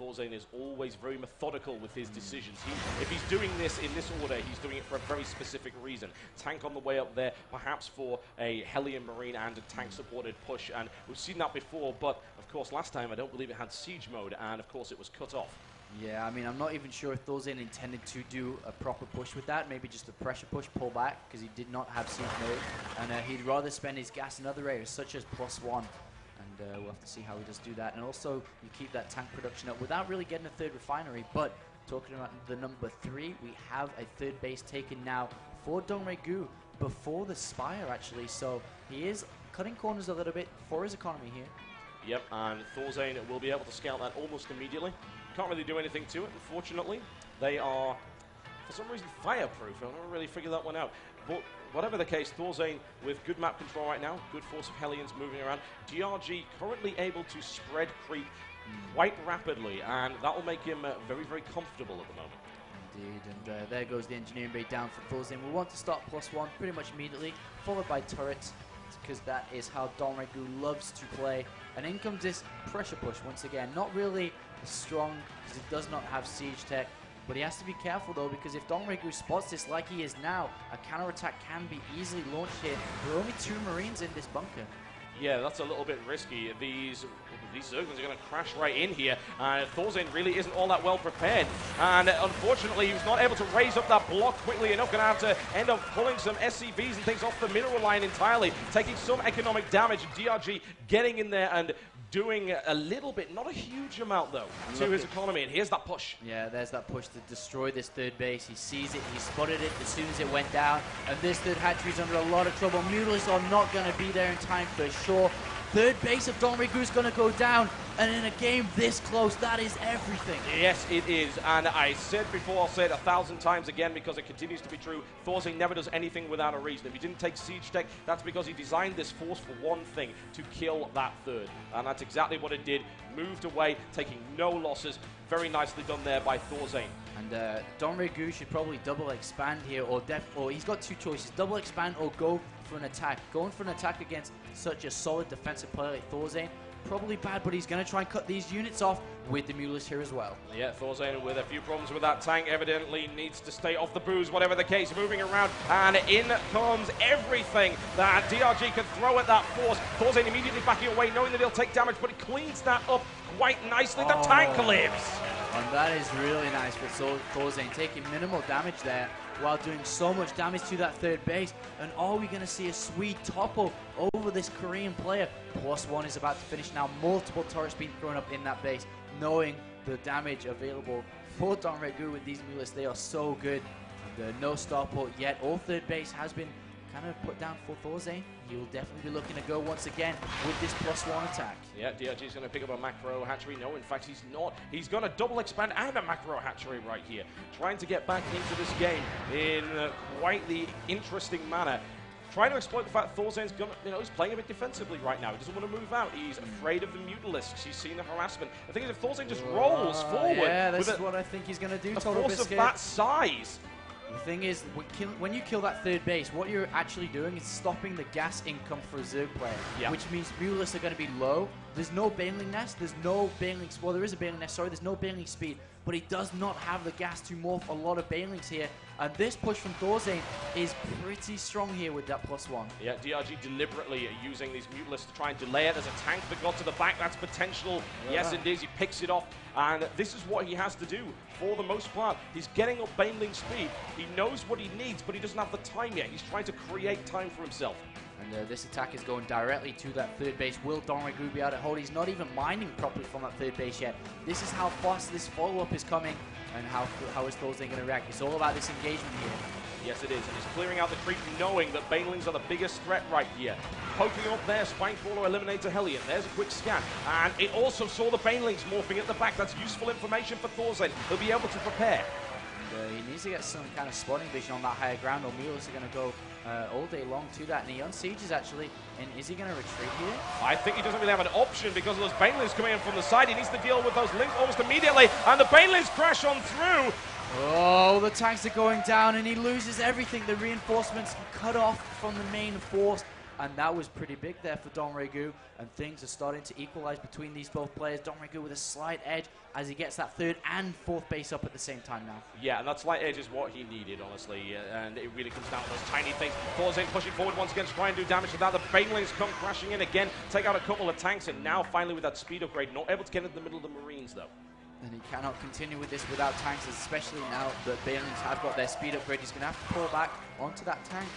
ThorZain is always very methodical with his decisions. If he's doing this in this order, he's doing it for a very specific reason. Tank on the way up there, perhaps for a Hellion Marine and a tank-supported push, and we've seen that before, but of course last time I don't believe it had siege mode, and of course it was cut off. Yeah, I mean, I'm not even sure if ThorZain intended to do a proper push with that, maybe just a pressure push, pull back, because he did not have siege mode, and he'd rather spend his gas in other areas, such as +1. And we'll have to see how he does do that. And also, you keep that tank production up without really getting a third refinery. But talking about the number 3, we have a third base taken now for Dongraegu before the Spire, actually. So he is cutting corners a little bit for his economy here. Yep, and ThorZain will be able to scout that almost immediately. Can't really do anything to it, unfortunately. They are, for some reason, fireproof. I don't really figure that one out. But whatever the case, ThorZain with good map control right now, good force of Hellions moving around. DRG currently able to spread creep quite rapidly, and that will make him very, very comfortable at the moment. Indeed, and there goes the engineering bay down for ThorZain. We want to start +1 pretty much immediately, followed by turrets, because that is how Dongraegu loves to play. And in comes this pressure push once again. Not really strong, because it does not have siege tech. But he has to be careful though, because if Dongraegu spots this like he is now, a counterattack can be easily launched here. There are only 2 Marines in this bunker. Yeah, that's a little bit risky. These Zerglings are going to crash right in here. ThorZain really isn't all that well prepared. And unfortunately, he was not able to raise up that block quickly enough. Going to have to end up pulling some SCVs and things off the mineral line entirely, taking some economic damage. DRG getting in there and doing a little bit, not a huge amount though, to his economy. And here's that push. Yeah, there's that push to destroy this third base. He sees it, he spotted it as soon as it went down. And this third hatchery's under a lot of trouble. Mutalisks are not going to be there in time for sure. Third base of Dongraegu is going to go down, and in a game this close, that is everything. Yes, it is, and I said before, I'll say it 1,000 times again because it continues to be true. ThorZain never does anything without a reason. If he didn't take siege tech, that's because he designed this force for one thing, to kill that third, and that's exactly what it did. Moved away, taking no losses. Very nicely done there by ThorZain. And Dongraegu should probably double expand here, or he's got 2 choices: double expand or go for an attack. Going for an attack against such a solid defensive player like ThorZain, probably bad, but he's going to try and cut these units off with the Mutalisks here as well. Yeah, ThorZain with a few problems with that tank, evidently needs to stay off the booze, whatever the case, moving around, and in comes everything that DRG can throw at that force. ThorZain immediately backing away, knowing that he'll take damage, but he cleans that up quite nicely. The tank lives! And that is really nice for ThorZain, taking minimal damage there while doing so much damage to that third base. And are we going to see a sweet topple over this Korean player? +1 is about to finish now. Multiple turrets being thrown up in that base, knowing the damage available for Dongraegu with these Mutalisks. They are so good. And no starport yet. All third base has been kind of put down for ThorZain. He will definitely be looking to go once again with this +1 attack. Yeah, DRG is going to pick up a macro hatchery. No, in fact, he's not. He's going to double expand and a macro hatchery right here. Trying to get back into this game in quite the interesting manner. Trying to exploit the fact that ThorZain's gonna, he's playing a bit defensively right now. He doesn't want to move out. He's afraid of the Mutalisks. He's seen the harassment. The thing is, if ThorZain just rolls forward, yeah, this is what I think he's going to do. A force of that size. The thing is, when you kill that third base, what you're actually doing is stopping the gas income for a Zerg player, which means Mutalisks are going to be low. There's no Baneling Nest, there's no Baneling, well, there is a Baneling Nest, sorry, there's no Baneling speed, but he does not have the gas to morph a lot of Banelings here. And this push from ThorZain is pretty strong here with that +1. Yeah, DRG deliberately using these Mutalisks to try and delay it. There's a tank that got to the back. That's potential. Yes, indeed. He picks it off. And this is what he has to do for the most part. He's getting up Baneling speed. He knows what he needs, but he doesn't have the time yet. He's trying to create time for himself. And this attack is going directly to that third base. Will Dongraegu be able to hold? He's not even mining properly from that third base yet. This is how fast this follow-up is coming, and how is ThorZain going to react. It's all about this engagement here. Yes, it is, and he's clearing out the creep, knowing that Banelings are the biggest threat right here. Poking up there, Spinecrawler eliminates a Hellion. There's a quick scan, and it also saw the Banelings morphing at the back. That's useful information for ThorZain. He'll be able to prepare. And he needs to get some kind of spotting vision on that higher ground, or Mutalisks are going to go all day long to that. And he unsieges actually, and is he going to retreat here? I think he doesn't really have an option because of those Banelings coming in from the side. He needs to deal with those links almost immediately, and the Banelings crash on through. Oh, the tanks are going down, and he loses everything. The reinforcements cut off from the main force, and that was pretty big there for Dongraegu, and things are starting to equalize between these both players. Dongraegu with a slight edge as he gets that third and fourth base up at the same time now. Yeah, and that slight edge is what he needed, honestly, and it really comes down to those tiny things. ThorZain pushing forward once again to try and do damage to that. The Banelings come crashing in again, take out a couple of tanks, and now finally with that speed upgrade, not able to get into the middle of the Marines, though. And he cannot continue with this without tanks, especially now that Banelings have got their speed upgrade. He's going to have to pull back onto that tank.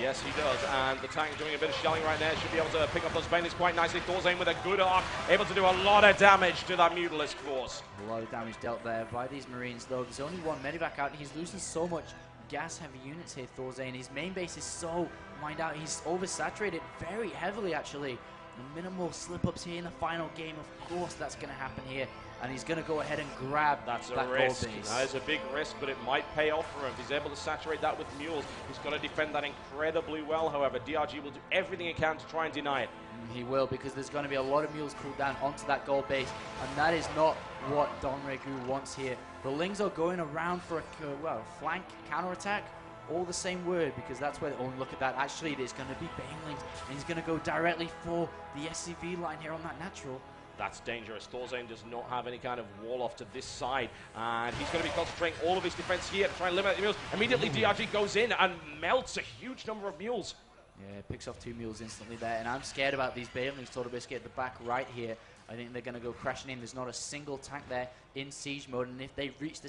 Yes, he does, and the tank doing a bit of shelling right there. Should be able to pick up those Banelings quite nicely. ThorZain with a good arc, able to do a lot of damage to that Mutalisk force. A lot of damage dealt there by these Marines, though. There's only one medivac out, and he's losing so much gas-heavy units here, ThorZain. His main base is so mined out. He's oversaturated very heavily, actually. The minimal slip-ups here in the final game, of course that's going to happen here. And he's going to go ahead and grab that gold base. That is a big risk, but it might pay off for him. If he's able to saturate that with mules, he's going to defend that incredibly well. However, DRG will do everything he can to try and deny it. He will, because there's going to be a lot of mules pulled down onto that gold base, and that is not what Dongraegu wants here. The Lings are going around for a flank counterattack. All the same word, because that's where, oh, look at that. Actually, it is going to be Banelings, and he's going to go directly for the SCV line here on that natural. That's dangerous. ThorZain does not have any kind of wall off to this side, and he's going to be concentrating all of his defense here to try and eliminate the mules. Immediately, DRG goes in and melts a huge number of mules. Yeah, picks off 2 mules instantly there, and I'm scared about these Banelings. ThorZain at the back right here. I think they're going to go crashing in. There's not a single tank there in siege mode, and if they reach the